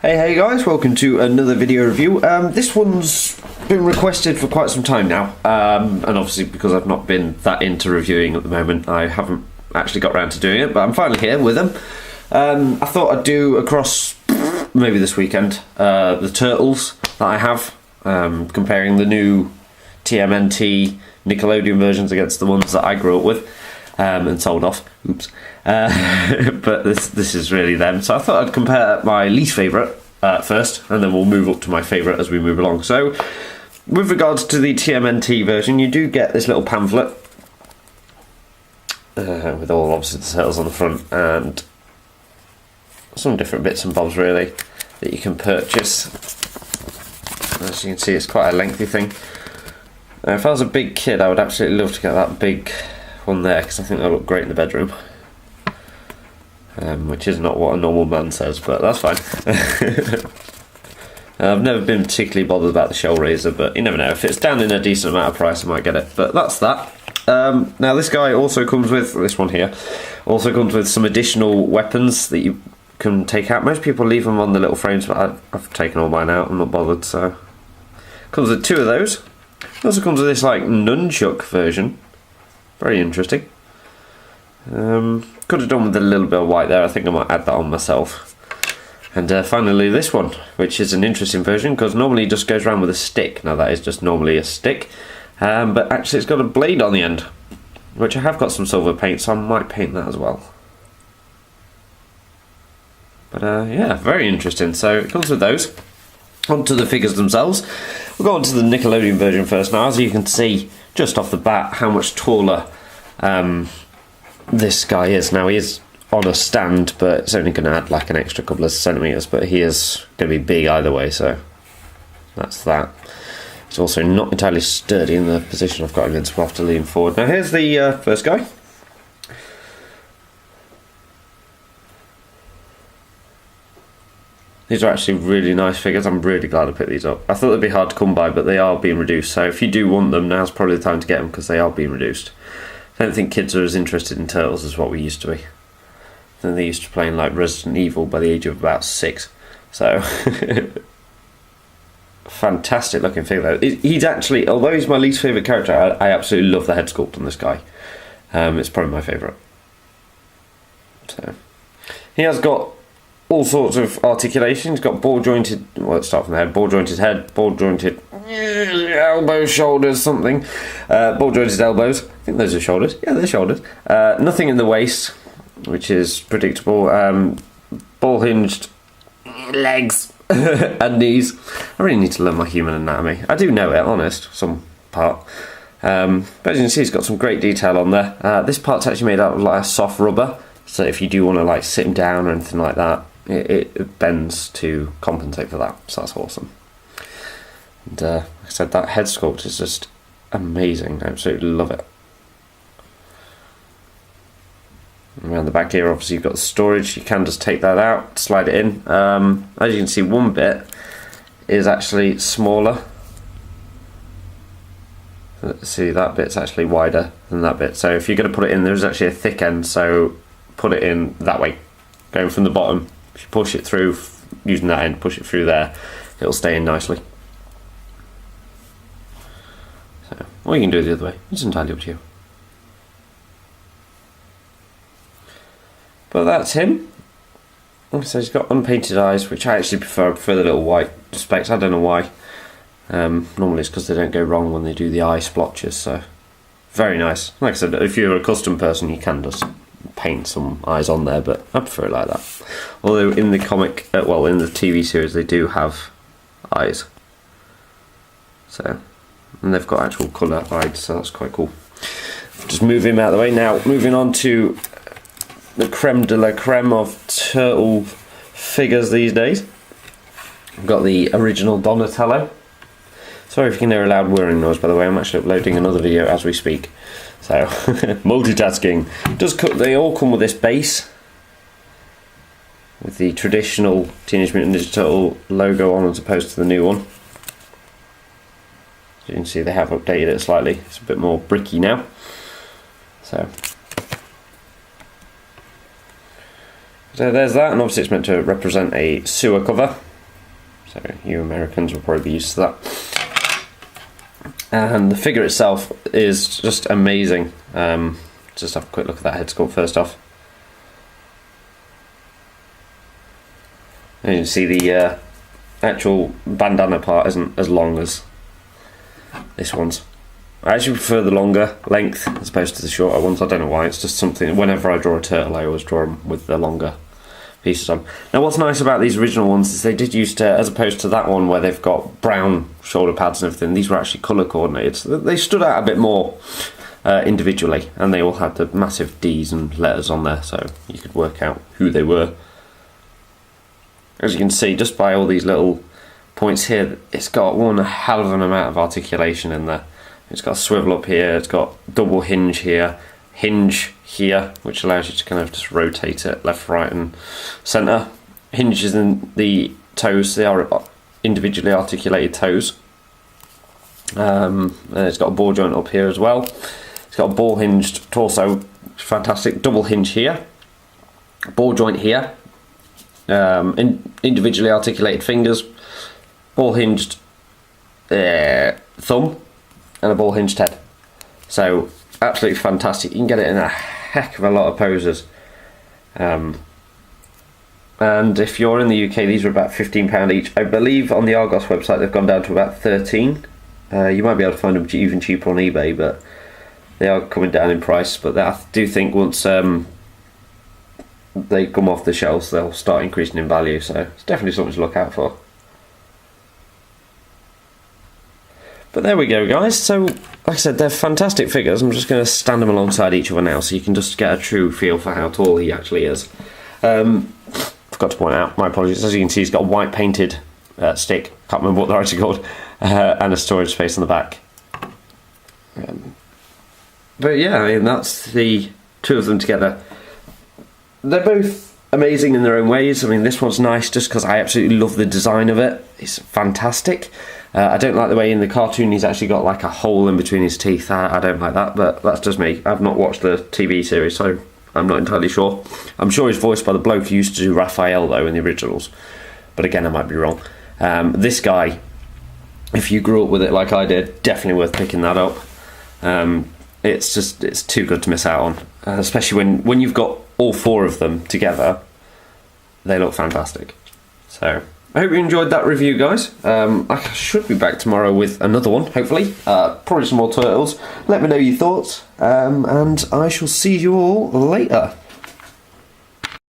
Hey guys, welcome to another video review. This one's been requested for quite some time now, and obviously because I've not been that into reviewing at the moment, I haven't actually got around to doing it, but I'm finally here with them. I thought I'd do across maybe this weekend the turtles that I have, comparing the new TMNT Nickelodeon versions against the ones that I grew up with. And sold off. Oops. But this is really them. So I thought I'd compare my least favourite first, and then we'll move up to my favourite as we move along. So, with regards to the TMNT version, you do get this little pamphlet with all obviously the turtles on the front and some different bits and bobs really that you can purchase. As you can see, it's quite a lengthy thing. If I was a big kid, I would absolutely love to get that big one there, because I think they'll look great in the bedroom, which is not what a normal man says, but that's fine. I've never been particularly bothered about the shell razor, but you never know, if it's down in a decent amount of price I might get it, but that's that. Now this guy also comes with, this one here, also comes with some additional weapons that you can take out. Most people leave them on the little frames, but I've taken all mine out, I'm not bothered, so. Comes with two of those. It also comes with this like nunchuck version. Very interesting. Could have done with a little bit of white there. I think I might add that on myself. And finally this one, which is an interesting version, because normally it just goes around with a stick. Now that is just normally a stick, but actually it's got a blade on the end, which I have got some silver paint, so I might paint that as well. But yeah, very interesting. So it comes with those. On to the figures themselves. We'll go on to the Nickelodeon version first. Now, as you can see just off the bat how much taller this guy is. Now he is on a stand, but it's only going to add like an extra couple of centimetres, but he is going to be big either way, so that's that. It's also not entirely sturdy in the position I've got him in, so we'll have to lean forward. Now here's the first guy. These are actually really nice figures. I'm really glad I picked these up. I thought they'd be hard to come by, but they are being reduced. So if you do want them, now's probably the time to get them, because they are being reduced. I don't think kids are as interested in turtles as what we used to be. I think they used to playing like Resident Evil by the age of about 6. So fantastic looking figure though. He's actually, although he's my least favourite character, I absolutely love the head sculpt on this guy. It's probably my favourite. So he has got all sorts of articulation. He's got ball jointed, well, let's start from the head, ball jointed head, ball jointed elbows, shoulders, something. Ball jointed elbows, I think those are shoulders, yeah, they're shoulders. Nothing in the waist, which is predictable. Ball hinged legs and knees. I really need to learn my human anatomy. I do know it, honest, some part. But as you can see, it's got some great detail on there. This part's actually made out of like a soft rubber, so if you do want to like sit him down or anything like that, it bends to compensate for that, so that's awesome. And like I said, that head sculpt is just amazing. I absolutely love it. Around the back here, obviously you've got the storage. You can just take that out, slide it in. As you can see, one bit is actually smaller. Let's see, that bit's actually wider than that bit. So if you're going to put it in, there's actually a thick end, so put it in that way, going from the bottom. If you push it through using that end, push it through there, it'll stay in nicely. So, or you can do it the other way, it's entirely up to you. But that's him. So he's got unpainted eyes, which I actually prefer. I prefer the little white specks, I don't know why. Normally it's because they don't go wrong when they do the eye splotches, so very nice. Like I said, if you're a custom person, you can just paint some eyes on there, but I prefer it like that. Although in the comic, well, in the TV series, they do have eyes. So, and they've got actual colour eyes, so that's quite cool. Just move him out of the way. Now, moving on to the creme de la creme of turtle figures these days. We've got the original Donatello. Sorry if you can hear a loud whirring noise, by the way. I'm actually uploading another video as we speak. So, multitasking. They all come with this base, with the traditional Teenage Mutant Ninja Turtle logo on, as opposed to the new one. As you can see, they have updated it slightly. It's a bit more bricky now. So there's that, and obviously it's meant to represent a sewer cover. So you Americans will probably be used to that. And the figure itself is just amazing. Just have a quick look at that head sculpt first off. And you can see the actual bandana part isn't as long as this one's. I actually prefer the longer length as opposed to the shorter ones. I don't know why, it's just something, whenever I draw a turtle I always draw them with the longer pieces on. Now what's nice about these original ones is they did used to, as opposed to that one where they've got brown shoulder pads and everything, these were actually colour coordinated. So they stood out a bit more individually, and they all had the massive D's and letters on there, so you could work out who they were. As you can see, just by all these little points here, it's got one hell of an amount of articulation in there. It's got a swivel up here, it's got double hinge here, which allows you to kind of just rotate it left, right and centre. Hinges in the toes, they are individually articulated toes. And it's got a ball joint up here as well. It's got a ball hinged torso, fantastic, double hinge here, ball joint here, individually articulated fingers, ball hinged thumb, and a ball hinged head. So absolutely fantastic. You can get it in a heck of a lot of poses. And if you're in the UK, these are about £15 each. I believe on the Argos website they've gone down to about 13. You might be able to find them even cheaper on eBay, but they are coming down in price. But I do think once they come off the shelves, they'll start increasing in value. So it's definitely something to look out for. But there we go, guys. So, like I said, they're fantastic figures. I'm just going to stand them alongside each other now so you can just get a true feel for how tall he actually is. Forgot to point out, my apologies, as you can see he's got a white painted stick, can't remember what they're actually called, and a storage space on the back. But yeah, I mean, that's the two of them together. They're both amazing in their own ways. I mean, this one's nice just because I absolutely love the design of it. It's fantastic. I don't like the way in the cartoon he's actually got like a hole in between his teeth. I don't like that, but that's just me. I've not watched the TV series, so I'm not entirely sure. I'm sure he's voiced by the bloke who used to do Raphael, though, in the originals. But again, I might be wrong. This guy, if you grew up with it like I did, definitely worth picking that up. It's too good to miss out on. Especially when you've got all four of them together, they look fantastic. So I hope you enjoyed that review, guys. I should be back tomorrow with another one, hopefully. Probably some more turtles. Let me know your thoughts, and I shall see you all later.